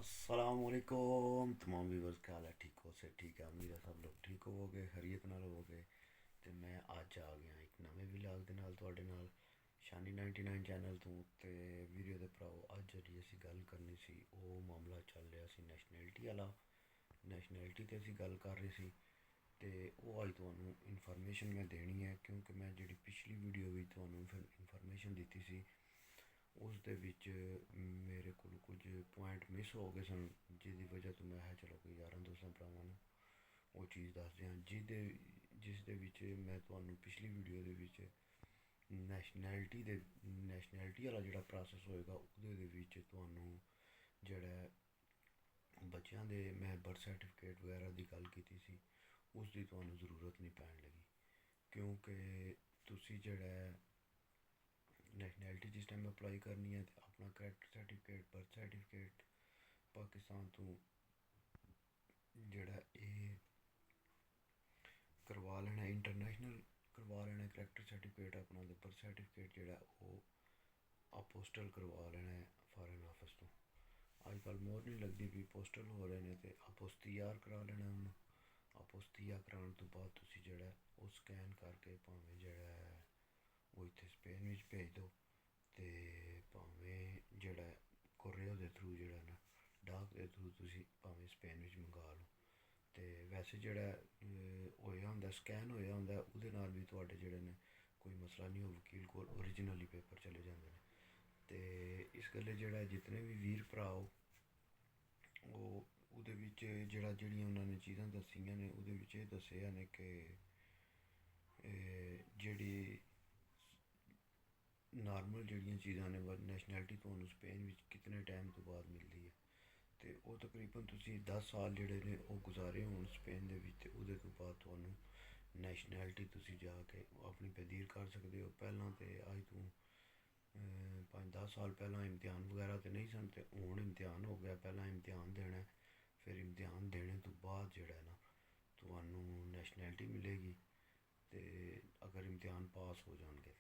असलामुअलैकुम तमाम व्यूवर्स, क्या हाल है? ठीक हो? से ठीक है, उम्मीद है सब लोग ठीक होवोगे, खैरियत नाल होवोगे। तो मैं अज आ गया एक नवे व्लॉग दे नाल तुहाडे नाल शानी 99 चैनल तो। वीडियो दे भराओ, अज जी असी गल करनी सी, वो मामला चल रहा सी नैशनैलिटी वाला। नैशनैलिटी ते असी गल कर रहे सी ते वो अज तुहानू इनफॉर्मेशन मैं देनी है, क्योंकि मैं जी पिछली वीडियो भी तुहानू इनफॉर्मेशन दी सी, उस दे विच मेरे को कुछ पॉइंट मिस हो गए सन, जिसकी वजह तो मैं चलो कोई यार दोस्तों भरावां नूं वो चीज़ दस दें जिस दे विच मैं तुहानू पिछली वीडियो दे विच नैशनैलिटी वाला जिहड़ा प्रासैस होएगा उहदे दे विच तुहानू जिहड़ा बच्चों के मैं बर्थ सर्टिफिकेट वगैरह की गल की सी, उसकी तुहानू जरूरत नहीं पैन लगी, क्योंकि तुसी जिहड़ा नैशनैलिटी जिस टाइम अप्लाई करनी है तो अपना character certificate birth certificate Pakistan तो जिहड़ा करवा लेना, इंटरनेशनल करवा लेना करैक्टर सर्टिफिकेट अपना, तो बर्थ सर्टिफिकेट जिहड़ा वो अपोस्टल करवा लेना है फॉरन ऑफिस तो। अजकल मोहर नहीं लगती भी पोस्टल हो रहे हैं, तो अपोस्तियार करा लेना उन्होंने। अपोस्तिया कराने तो बाद तुसी जिहड़ा वो स्कैन करके भावें जिहड़ा वो इत्थे स्पेन विच भेज दो, तो भावें जिहड़ा कुरियर दे थ्रू जिहड़ा ना डाक दे थ्रू तुसी भावें स्पेन विच मंगा लो। तो वैसे जिहड़ा होया होंदा स्कैन होया होंदा उहदे नाल भी तुहाडे जिहड़े ने कोई मसला नहीं, हो वकील कोल ओरिजिनली पेपर चले जाते हैं। तो इस गल्ले जिहड़ा जितने भी वीर भ्रा हो ਉਹਦੇ ਵਿੱਚ ਜਿਹੜੀਆਂ ਉਹਨਾਂ ਨੇ ਚੀਜ਼ਾਂ ਦੱਸੀਆਂ ਨੇ, ਉਹਦੇ ਵਿੱਚ ਇਹ ਦੱਸਿਆ ਨੇ ਕਿ ਜਿਹੜੀ ਨਾਰਮਲ ਜਿਹੜੀਆਂ ਚੀਜ਼ਾਂ ਨੇ ਨੈਸ਼ਨੈਲਿਟੀ ਤੁਹਾਨੂੰ ਸਪੇਨ ਵਿੱਚ ਕਿਤਨੇ ਟਾਈਮ ਤੋਂ ਬਾਅਦ ਮਿਲਦੀ ਹੈ। ਅਤੇ ਉਹ ਤਕਰੀਬਨ ਤੁਸੀਂ 10 ਸਾਲ ਜਿਹੜੇ ਨੇ ਉਹ ਗੁਜ਼ਾਰੇ ਹੋਣ ਸਪੇਨ ਦੇ ਵਿੱਚ, ਉਹਦੇ ਤੋਂ ਬਾਅਦ ਤੁਹਾਨੂੰ ਨੈਸ਼ਨੈਲਿਟੀ ਤੁਸੀਂ ਜਾ ਕੇ ਆਪਣੀ ਤਬਦੀਲ ਕਰ ਸਕਦੇ ਹੋ। ਪਹਿਲਾਂ ਤਾਂ ਅੱਜ ਤੋਂ 5-10 ਸਾਲ ਪਹਿਲਾਂ ਇਮਤਿਹਾਨ ਵਗੈਰਾ ਤਾਂ ਨਹੀਂ ਸਨ, ਅਤੇ ਹੁਣ ਇਮਤਿਹਾਨ ਹੋ ਗਿਆ। ਪਹਿਲਾਂ ਇਮਤਿਹਾਨ ਦੇਣਾ, ਫਿਰ ਇਮਤਿਹਾਨ ਦੇਣੇ ਤੋਂ ਬਾਅਦ ਜਿਹੜਾ ਨਾ ਤੁਹਾਨੂੰ ਨੈਸ਼ਨੈਲਿਟੀ ਮਿਲੇਗੀ। ਅਤੇ ਅਗਰ ਇਮਤਿਹਾਨ ਪਾਸ ਹੋ ਜਾਣਗੇ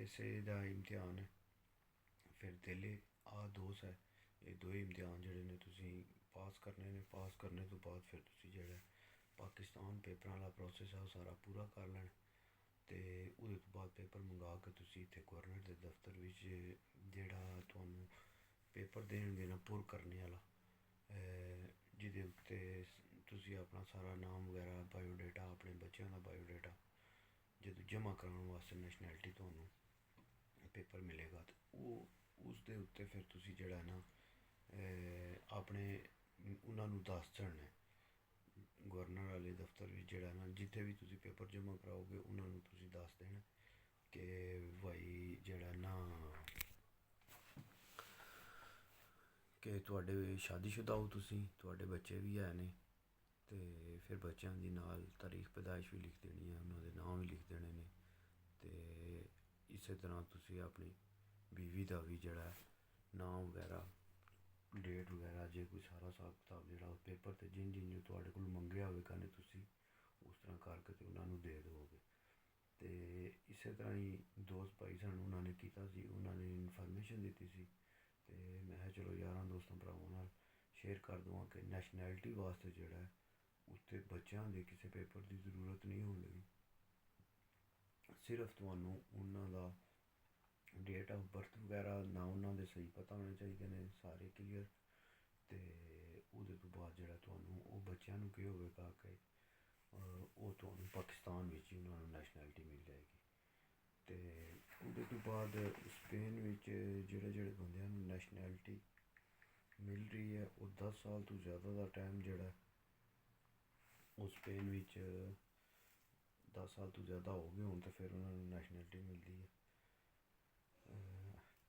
ਸੇ ਦਾ ਇਮਤਿਹਾਨ ਹੈ, ਫਿਰ ਦਿੱਲੀ ਆ ਦੋਸ ਹੈ, ਇਹ ਦੋ ਹੀ ਇਮਤਿਹਾਨ ਜਿਹੜੇ ਨੇ ਤੁਸੀਂ ਪਾਸ ਕਰਨੇ ਨੇ। ਪਾਸ ਕਰਨੇ ਤੋਂ ਬਾਅਦ ਫਿਰ ਤੁਸੀਂ ਜਿਹੜਾ ਪਾਕਿਸਤਾਨ ਪੇਪਰਾਂ ਵਾਲਾ ਪ੍ਰੋਸੈਸ ਆ ਉਹ ਸਾਰਾ ਪੂਰਾ ਕਰ ਲੈਣਾ, ਅਤੇ ਉਹਦੇ ਤੋਂ ਬਾਅਦ ਪੇਪਰ ਮੰਗਾ ਕੇ ਤੁਸੀਂ ਇੱਥੇ ਗਵਰਨਰ ਦੇ ਦਫ਼ਤਰ ਵਿੱਚ ਜਿਹੜਾ ਤੁਹਾਨੂੰ ਪੇਪਰ ਦੇਣ ਦੇਣਾ ਪੁਰ ਕਰਨੇ ਵਾਲਾ, ਜਿਹਦੇ ਉੱਤੇ ਤੁਸੀਂ ਆਪਣਾ ਸਾਰਾ ਨਾਮ ਵਗੈਰਾ ਬਾਇਓਡੇਟਾ ਆਪਣੇ ਬੱਚਿਆਂ ਦਾ ਬਾਇਓਡੇਟਾ ਜਦੋਂ ਜਮ੍ਹਾਂ ਕਰਾਉਣ ਵਾਸਤੇ ਨੈਸ਼ਨੈਲਿਟੀ ਤੁਹਾਨੂੰ ਪੇਪਰ ਮਿਲੇਗਾ, ਅਤੇ ਉਹ ਉਸ ਦੇ ਉੱਤੇ ਫਿਰ ਤੁਸੀਂ ਜਿਹੜਾ ਨਾ ਆਪਣੇ ਉਹਨਾਂ ਨੂੰ ਦੱਸ ਦੇਣਾ ਗਵਰਨਰ ਵਾਲੇ ਦਫ਼ਤਰ ਵਿੱਚ ਜਿਹੜਾ ਨਾ ਜਿੱਥੇ ਵੀ ਤੁਸੀਂ ਪੇਪਰ ਜਮ੍ਹਾਂ ਕਰਾਓਗੇ ਉਹਨਾਂ ਨੂੰ ਤੁਸੀਂ ਦੱਸ ਦੇਣਾ ਕਿ ਭਾਈ ਜਿਹੜਾ ਨਾ ਕਿ ਤੁਹਾਡੇ ਸ਼ਾਦੀशुदा ਹੋ ਤੁਸੀਂ, ਤੁਹਾਡੇ ਬੱਚੇ ਵੀ ਹੈ ਨੇ, ਅਤੇ ਫਿਰ ਬੱਚਿਆਂ ਦੀ ਨਾਲ ਤਾਰੀਖ ਪੈਦਾਇਸ਼ ਵੀ ਲਿਖ ਦੇਣੀ ਹੈ, ਉਹਨਾਂ ਦੇ ਨਾਮ ਵੀ ਲਿਖ ਦੇਣੇ ਨੇ। ਅਤੇ ਇਸੇ ਤਰ੍ਹਾਂ ਤੁਸੀਂ ਆਪਣੀ बीवी का भी जोड़ा नाम वगैरह डेट वगैरह जो कोई सारा हिसाब किताब जो पेपर तो जिन जिन थोड़े को मंगया होगा ने तुसी उस तरह करके तो उन्होंने दे दोगे। तो इस तरह ही दोस्त भाई सन उन्होंने किया, उन्होंने इनफॉर्मेशन दी सी, तो मैं चलो यार दोस्तों भरावां नाल शेयर कर देवां कि नैशनैलिटी वास्ते जोड़ा उत्ते बच्चों के किसी पेपर की जरूरत नहीं होने लगी, सिर्फ तुहानू उन्हों का डेट ऑफ बर्थ वगैरह ना उन्होंने सही पता होने चाहिए ने सारे क्लीयर। तो वो तो बाद जो वो बच्चों की होगा कि वो तो पाकिस्तान में ही उन्होंने नैशनैलिटी मिल जाएगी। तो वो बाद स्पेन जोड़े जोड़े बंद नैशनैलिटी मिल रही है वो 10 साल तो ज़्यादा का टाइम जोड़ा वो स्पेन 10 साल तो ज़्यादा हो गए हों तो फिर उन्होंने नैशनैलिटी मिलती है।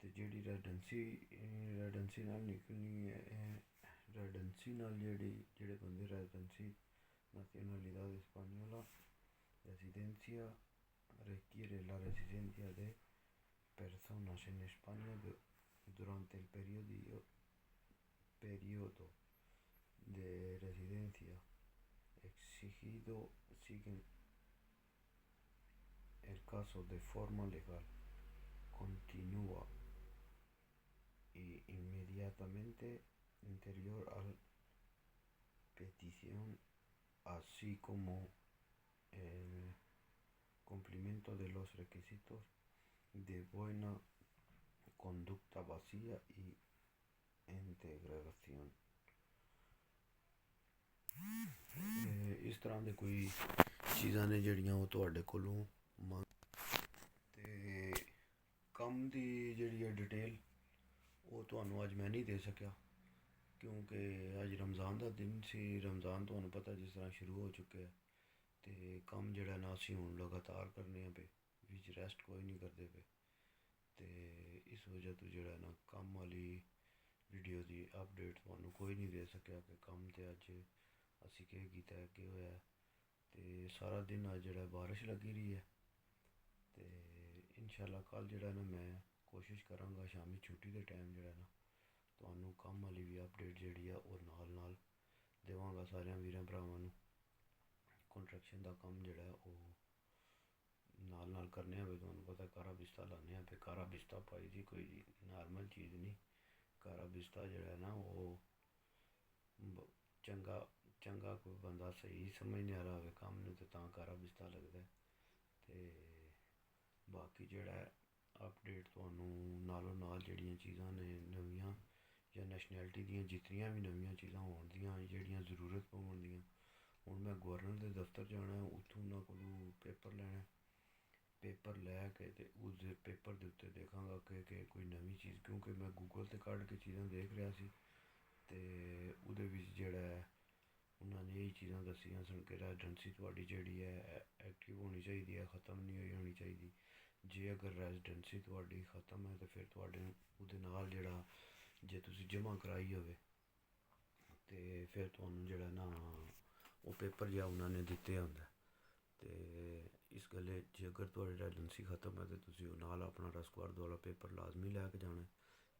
तो जी रेजिडेंसी नाल निकलनी है, रेजिडेंसी नाल जेह्ड़े बंदे residency nacionalidad española residencia requiere la residencia de personas en España durante el periodo de residencia exigido siguen el caso de forma legal continúa y inmediatamente anterior a la petición, así como el cumplimiento de los requisitos de buena conducta vacía y integración। ਇਸ ਤਰ੍ਹਾਂ ਦੇ ਕੋਈ ਚੀਜ਼ਾਂ ਨੇ ਜਿਹੜੀਆਂ ਉਹ ਤੁਹਾਡੇ ਕੋਲੋਂ ਮੰਗ ਤੇ ਕੰਮ ਦੀ ਜਿਹੜੀ ਹੈ ਡਿਟੇਲ ਉਹ ਤੁਹਾਨੂੰ ਅੱਜ ਮੈਂ ਨਹੀਂ ਦੇ ਸਕਿਆ ਕਿਉਂਕਿ ਅੱਜ ਰਮਜ਼ਾਨ ਦਾ ਦਿਨ ਸੀ। ਰਮਜ਼ਾਨ ਤੁਹਾਨੂੰ ਪਤਾ ਜਿਸ ਤਰ੍ਹਾਂ ਸ਼ੁਰੂ ਹੋ ਚੁੱਕਿਆ ਅਤੇ ਕੰਮ ਜਿਹੜਾ ਨਾ ਅਸੀਂ ਹੁਣ ਲਗਾਤਾਰ ਕਰਨੇ ਆ ਪਏ, ਵਿੱਚ ਰੈਸਟ ਕੋਈ ਨਹੀਂ ਕਰਦੇ ਪਏ ਅਤੇ ਇਸ ਵਜ੍ਹਾ ਤੋਂ ਜਿਹੜਾ ਨਾ ਕੰਮ ਵਾਲੀ ਵੀਡੀਓ ਦੀ ਅਪਡੇਟ ਤੁਹਾਨੂੰ ਕੋਈ ਨਹੀਂ ਦੇ ਸਕਿਆ ਕਿ ਕੰਮ 'ਤੇ ਅੱਜ ਅਸੀਂ ਕੀ ਕੀਤਾ ਕੀ ਹੋਇਆ। ਅਤੇ ਸਾਰਾ ਦਿਨ ਅੱਜ ਜਿਹੜਾ ਬਾਰਿਸ਼ ਲੱਗੀ ਰਹੀ ਹੈ ਅਤੇ ਇਨਸ਼ਾਅੱਲਾ ਕੱਲ੍ਹ ਜਿਹੜਾ ਨਾ ਮੈਂ ਕੋਸ਼ਿਸ਼ ਕਰਾਂਗਾ ਸ਼ਾਮੀ ਛੁੱਟੀ ਦੇ ਟਾਈਮ ਜਿਹੜਾ ਨਾ ਤੁਹਾਨੂੰ ਕੰਮ ਵਾਲੀ ਵੀ ਅਪਡੇਟ ਜਿਹੜੀ ਆ ਉਹ ਨਾਲ ਦੇਵਾਂਗਾ ਸਾਰਿਆਂ ਵੀਰਾਂ ਭਰਾਵਾਂ ਨੂੰ। ਕੰਸਟਰਕਸ਼ਨ ਦਾ ਕੰਮ ਜਿਹੜਾ ਉਹ ਨਾਲ ਕਰਨੇ ਹੋਵੇ ਤੁਹਾਨੂੰ ਪਤਾ ਕਾਰਾ ਬਿਸਤਾ ਲਾਉਂਦੇ ਹਾਂ ਅਤੇ ਕਾਰਾ ਬਿਸਤਾ ਭਾਈ ਜੀ ਕੋਈ ਨਾਰਮਲ ਚੀਜ਼ ਨਹੀਂ। ਕਾਰਾ ਬਿਸਤਾ ਜਿਹੜਾ ਨਾ ਉਹ ਚੰਗਾ ਕੋਈ ਬੰਦਾ ਸਹੀ ਸਮਝਣ ਵਾਲਾ ਹੋਵੇ ਕੰਮ ਨੂੰ ਅਤੇ ਤਾਂ ਕਾਰਾ ਬਿਸਤਾ ਲੱਗਦਾ। ਅਤੇ ਬਾਕੀ ਜਿਹੜਾ ਅਪਡੇਟ ਤੁਹਾਨੂੰ ਨਾਲ ਜਿਹੜੀਆਂ ਚੀਜ਼ਾਂ ਨੇ ਨਵੀਆਂ ਜਾਂ ਨੈਸ਼ਨੈਲਿਟੀ ਦੀਆਂ ਜਿਤਨੀਆਂ ਵੀ ਨਵੀਆਂ ਚੀਜ਼ਾਂ ਹੋਣ ਦੀਆਂ ਜਿਹੜੀਆਂ ਜ਼ਰੂਰਤ ਪਵਣ ਦੀਆਂ, ਹੁਣ ਮੈਂ ਗਵਰਨਰ ਦੇ ਦਫ਼ਤਰ ਜਾਣਾ, ਉੱਥੋਂ ਉਹਨਾਂ ਕੋਲੋਂ ਪੇਪਰ ਲੈਣਾ, ਪੇਪਰ ਲੈ ਕੇ ਅਤੇ ਉਸਦੇ ਪੇਪਰ ਦੇ ਉੱਤੇ ਦੇਖਾਂਗਾ ਕਿ ਕੋਈ ਨਵੀਂ ਚੀਜ਼, ਕਿਉਂਕਿ ਮੈਂ ਗੂਗਲ 'ਤੇ ਕੱਢ ਕੇ ਚੀਜ਼ਾਂ ਦੇਖ ਰਿਹਾ ਸੀ ਅਤੇ ਉਹਦੇ ਵਿੱਚ ਜਿਹੜਾ ਉਹਨਾਂ ਨੇ ਇਹ ਚੀਜ਼ਾਂ ਦੱਸੀਆਂ ਸਨ ਕਿ ਰੈਜ਼ੀਡੈਂਸੀ ਤੁਹਾਡੀ ਜਿਹੜੀ ਹੈ ਐਕਟਿਵ ਹੋਣੀ ਚਾਹੀਦੀ ਹੈ, ਖ਼ਤਮ ਨਹੀਂ ਹੋਣੀ ਚਾਹੀਦੀ। ਜੇ ਅਗਰ ਰੈਜ਼ੀਡੈਂਸੀ ਤੁਹਾਡੀ ਖ਼ਤਮ ਹੈ ਤਾਂ ਫਿਰ ਤੁਹਾਡੇ ਉਹਦੇ ਨਾਲ ਜਿਹੜਾ ਜੇ ਤੁਸੀਂ ਜਮ੍ਹਾਂ ਕਰਾਈ ਹੋਵੇ ਅਤੇ ਫਿਰ ਤੁਹਾਨੂੰ ਜਿਹੜਾ ਨਾ ਉਹ ਪੇਪਰ ਜਿਹਾ ਉਹਨਾਂ ਨੇ ਦਿੱਤੇ ਹੁੰਦਾ। ਅਤੇ ਇਸ ਗੱਲੇ ਜੇ ਅਗਰ ਤੁਹਾਡੀ ਰੈਜ਼ੀਡੈਂਸੀ ਖ਼ਤਮ ਹੈ ਤਾਂ ਤੁਸੀਂ ਉਹ ਨਾਲ ਆਪਣਾ ਰਸਕਵਾਰਦ ਵਾਲਾ ਪੇਪਰ ਲਾਜ਼ਮੀ ਲੈ ਕੇ ਜਾਣਾ।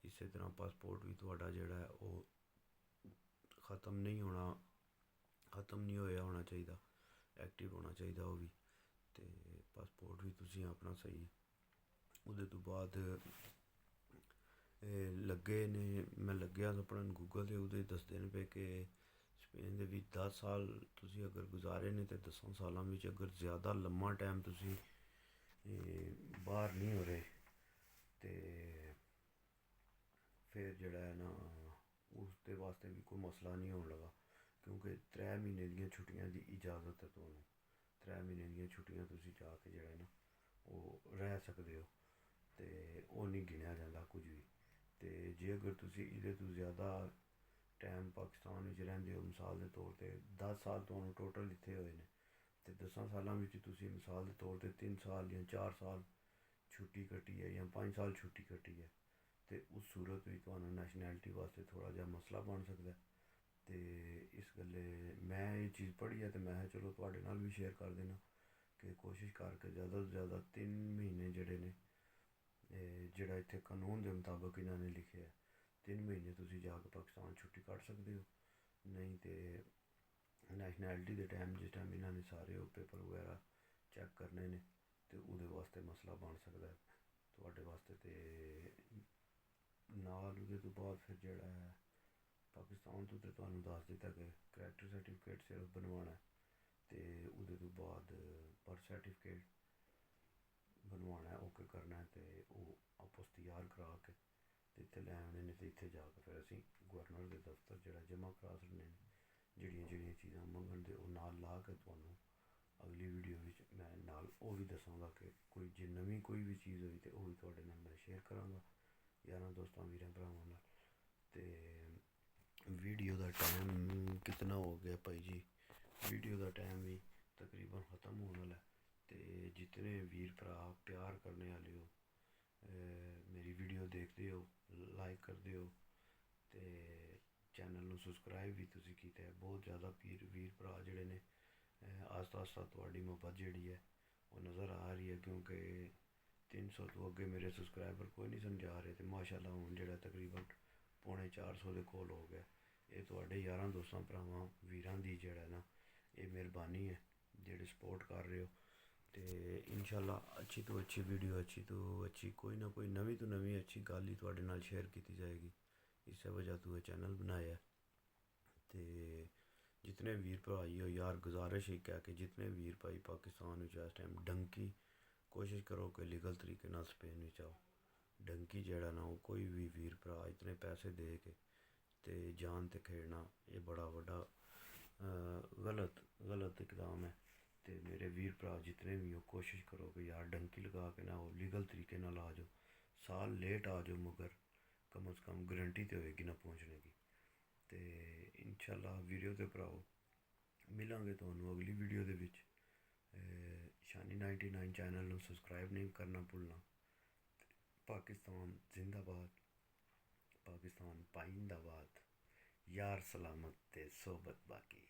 ਇਸੇ ਤਰ੍ਹਾਂ ਪਾਸਪੋਰਟ ਵੀ ਤੁਹਾਡਾ ਜਿਹੜਾ ਉਹ ਖ਼ਤਮ ਨਹੀਂ ਹੋਇਆ ਹੋਣਾ ਚਾਹੀਦਾ, ਐਕਟਿਵ ਹੋਣਾ ਚਾਹੀਦਾ ਉਹ ਵੀ। ਅਤੇ ਪਾਸਪੋਰਟ ਵੀ ਤੁਸੀਂ ਆਪਣਾ ਸਹੀ ਉਹਦੇ ਤੋਂ ਬਾਅਦ ਲੱਗੇ ਨੇ, ਮੈਂ ਲੱਗਿਆ ਆਪਣਾ ਗੂਗਲ 'ਤੇ ਉਹਦੇ ਦੱਸਦੇ ਨੇ ਪਏ ਕਿ ਸਪੇਨ ਦੇ ਵਿੱਚ 10 ਸਾਲ ਤੁਸੀਂ ਅਗਰ ਗੁਜ਼ਾਰੇ ਨੇ ਅਤੇ 10 ਸਾਲਾਂ ਵਿੱਚ ਅਗਰ ਜ਼ਿਆਦਾ ਲੰਮਾ ਟਾਈਮ ਤੁਸੀਂ ਬਾਹਰ ਨਹੀਂ ਹੋ ਰਹੇ ਅਤੇ ਫਿਰ ਜਿਹੜਾ ਹੈ ਨਾ ਉਸ ਦੇ ਵਾਸਤੇ ਵੀ ਕੋਈ ਮਸਲਾ ਨਹੀਂ ਹੋਣ ਲੱਗਾ, ਕਿਉਂਕਿ 3 ਮਹੀਨੇ ਦੀਆਂ ਛੁੱਟੀਆਂ ਦੀ ਇਜਾਜ਼ਤ ਹੈ ਤੁਹਾਨੂੰ। 3 ਮਹੀਨੇ ਦੀਆਂ ਛੁੱਟੀਆਂ ਤੁਸੀਂ ਜਾ ਕੇ ਜਿਹੜਾ ਨਾ ਉਹ ਰਹਿ ਸਕਦੇ ਹੋ ਅਤੇ ਉਹ ਨਹੀਂ ਗਿਣਿਆ ਜਾਂਦਾ ਕੁਝ ਵੀ। ਅਤੇ ਜੇ ਅਗਰ ਤੁਸੀਂ ਇਹਦੇ ਤੋਂ ਜ਼ਿਆਦਾ ਟਾਈਮ ਪਾਕਿਸਤਾਨ ਵਿੱਚ ਰਹਿੰਦੇ ਹੋ, ਮਿਸਾਲ ਦੇ ਤੌਰ 'ਤੇ 10 ਸਾਲ ਤੁਹਾਨੂੰ ਟੋਟਲ ਦਿੱਤੇ ਹੋਏ ਨੇ ਅਤੇ 10 ਸਾਲਾਂ ਵਿੱਚ ਤੁਸੀਂ ਮਿਸਾਲ ਦੇ ਤੌਰ 'ਤੇ 3 ਸਾਲ ਜਾਂ 4 ਸਾਲ ਛੁੱਟੀ ਕੱਟੀ ਹੈ ਜਾਂ 5 ਸਾਲ ਛੁੱਟੀ ਕੱਟੀ ਹੈ ਅਤੇ ਉਸ ਸੂਰਤ ਵਿੱਚ ਤੁਹਾਨੂੰ ਨੈਸ਼ਨੈਲਿਟੀ ਵਾਸਤੇ ਥੋੜ੍ਹਾ ਜਿਹਾ ਮਸਲਾ ਬਣ ਸਕਦਾ। ਅਤੇ ਇਸ ਗੱਲੇ ਮੈਂ ਇਹ ਚੀਜ਼ ਪੜ੍ਹੀ ਹੈ ਅਤੇ ਮੈਂ ਕਿਹਾ ਚਲੋ ਤੁਹਾਡੇ ਨਾਲ ਵੀ ਸ਼ੇਅਰ ਕਰ ਦੇਣਾ ਕਿ ਕੋਸ਼ਿਸ਼ ਕਰਕੇ ਜ਼ਿਆਦਾ ਤੋਂ ਜ਼ਿਆਦਾ 3 ਮਹੀਨੇ ਜਿਹੜੇ ਨੇ ਜਿਹੜਾ ਇੱਥੇ ਕਾਨੂੰਨ ਦੇ ਮੁਤਾਬਕ ਇਹਨਾਂ ਨੇ ਲਿਖਿਆ 3 ਮਹੀਨੇ ਤੁਸੀਂ ਜਾ ਕੇ ਪਾਕਿਸਤਾਨ ਛੁੱਟੀ ਕੱਢ ਸਕਦੇ ਹੋ। ਨਹੀਂ ਤਾਂ ਨੈਸ਼ਨੈਲਿਟੀ ਦੇ ਟਾਈਮ ਜਿਸ ਟਾਈਮ ਇਹਨਾਂ ਨੇ ਸਾਰੇ ਉਹ ਪੇਪਰ ਵਗੈਰਾ ਚੈੱਕ ਕਰਨੇ ਨੇ ਅਤੇ ਉਹਦੇ ਵਾਸਤੇ ਮਸਲਾ ਬਣ ਸਕਦਾ ਤੁਹਾਡੇ ਵਾਸਤੇ। ਅਤੇ ਨਾਲ ਉਹਦੇ ਤੋਂ ਬਾਅਦ ਫਿਰ ਜਿਹੜਾ ਹੈ ਪਾਕਿਸਤਾਨ ਤੋਂ ਤਾਂ ਤੁਹਾਨੂੰ ਦੱਸ ਦਿੱਤਾ ਕਿ ਕਰੈਕਟਰ ਸਰਟੀਫਿਕੇਟ ਸਿਰਫ ਬਣਵਾਉਣਾ ਅਤੇ ਉਹਦੇ ਤੋਂ ਬਾਅਦ ਬਰਥ ਸਰਟੀਫਿਕੇਟ ਬਣਵਾਉਣਾ, ਓਕੇ ਕਰਨਾ ਅਤੇ ਉਹ ਆਪਸ ਤਿਆਰ ਕਰਾ ਕੇ ਅਤੇ ਇੱਥੇ ਲੈ ਆਉਣੇ ਨੇ ਅਤੇ ਇੱਥੇ ਜਾ ਕੇ ਫਿਰ ਅਸੀਂ ਗਵਰਨਰ ਦੇ ਦਫ਼ਤਰ ਜਿਹੜਾ ਜਮ੍ਹਾਂ ਕਰਾ ਸਕਦੇ ਨੇ। ਜਿਹੜੀਆਂ ਚੀਜ਼ਾਂ ਮੰਗਣ ਦੇ ਉਹ ਨਾਲ ਲਾ ਕੇ ਤੁਹਾਨੂੰ ਅਗਲੀ ਵੀਡੀਓ ਵਿੱਚ ਮੈਂ ਨਾਲ ਉਹ ਵੀ ਦੱਸਾਂਗਾ ਕਿ ਕੋਈ ਜੇ ਨਵੀਂ ਕੋਈ ਵੀ ਚੀਜ਼ ਹੋਈ ਤਾਂ ਉਹ ਵੀ ਤੁਹਾਡੇ ਨਾਲ ਮੈਂ ਸ਼ੇਅਰ ਕਰਾਂਗਾ ਯਾਰਾਂ ਦੋਸਤਾਂ ਵੀਰਾਂ ਭਰਾਵਾਂ ਨਾਲ। ਅਤੇ ਵੀਡੀਓ ਦਾ ਟਾਈਮ ਕਿਤਨਾ ਹੋ ਗਿਆ ਭਾਈ ਜੀ, ਵੀਡੀਓ ਦਾ ਟਾਈਮ ਵੀ ਤਕਰੀਬਨ ਖ਼ਤਮ ਹੋਣ ਵਾਲਾ ਅਤੇ ਜਿਤਨੇ ਵੀਰ ਭਰਾ ਪਿਆਰ ਕਰਨੇ ਵਾਲੇ ਹੋ, ਮੇਰੀ ਵੀਡੀਓ ਦੇਖਦੇ ਹੋ, ਲਾਈਕ ਕਰਦੇ ਹੋ ਅਤੇ ਚੈਨਲ ਨੂੰ ਸਬਸਕ੍ਰਾਈਬ ਵੀ ਤੁਸੀਂ ਕੀਤਾ ਹੈ। ਬਹੁਤ ਜ਼ਿਆਦਾ ਵੀਰ ਭਰਾ ਜਿਹੜੇ ਨੇ ਆਸਤਾ ਆਸਤਾ ਤੁਹਾਡੀ ਮੁਹੱਬਤ ਜਿਹੜੀ ਹੈ ਉਹ ਨਜ਼ਰ ਆ ਰਹੀ ਹੈ, ਕਿਉਂਕਿ 300 ਤੋਂ ਅੱਗੇ ਮੇਰੇ ਸਬਸਕ੍ਰਾਈਬਰ ਕੋਈ ਨਹੀਂ ਸਮਝਾ ਰਹੇ ਅਤੇ ਮਾਸ਼ਾਅੱਲਾ ਹੁਣ ਜਿਹੜਾ ਤਕਰੀਬਨ 450 ਦੇ ਕੋਲ ਹੋ ਗਿਆ। ਇਹ ਤੁਹਾਡੇ ਯਾਰਾਂ ਦੋਸਤਾਂ ਭਰਾਵਾਂ ਵੀਰਾਂ ਦੀ ਜਿਹੜਾ ਨਾ ਇਹ ਮਿਹਰਬਾਨੀ ਹੈ ਜਿਹੜੇ ਸਪੋਰਟ ਕਰ ਰਹੇ ਹੋ। ਅਤੇ ਇਨਸ਼ਾਅੱਲਾ ਅੱਛੀ ਤੋਂ ਅੱਛੀ ਵੀਡੀਓ, ਅੱਛੀ ਤੋਂ ਅੱਛੀ ਕੋਈ ਨਾ ਕੋਈ ਨਵੀਂ ਤੋਂ ਨਵੀਂ ਅੱਛੀ ਗੱਲ ਹੀ ਤੁਹਾਡੇ ਨਾਲ ਸ਼ੇਅਰ ਕੀਤੀ ਜਾਏਗੀ। इस वजह तो ये चैनल बनाया। तो जितने वीर भाई हो यार, गुजारिश ही क्या कि जितने वीर भाई पाकिस्तान में इस टाइम डंकी कोशिश करो कि लीगल तरीके नाल स्पेन में आओ। डंकी जेड़ा ना वो कोई भी वीर भरा इतने पैसे दे के ते जान ते खेड़ना, ये बड़ा बड़ा गलत इकदाम है। तो मेरे वीर भरा जितने भी हो, कोशिश करो कि यार डंकी लगा के ना हो, लीगल तरीके नाल आ जाओ। साल लेट आ जाओ मगर कम से कम गारंटी तो होएगी ना पहुँचने की। तो इंशाल्लाह वीडियो ते भराओ मिलांगे तुहानू अगली वीडियो दे विच। शानी 99 चैनल नू सबसक्राइब नहीं करना भुलना। पाकिस्तान जिंदाबाद, पाकिस्तान पाइंदाबाद, यार सलामत ते सोबत बाकी।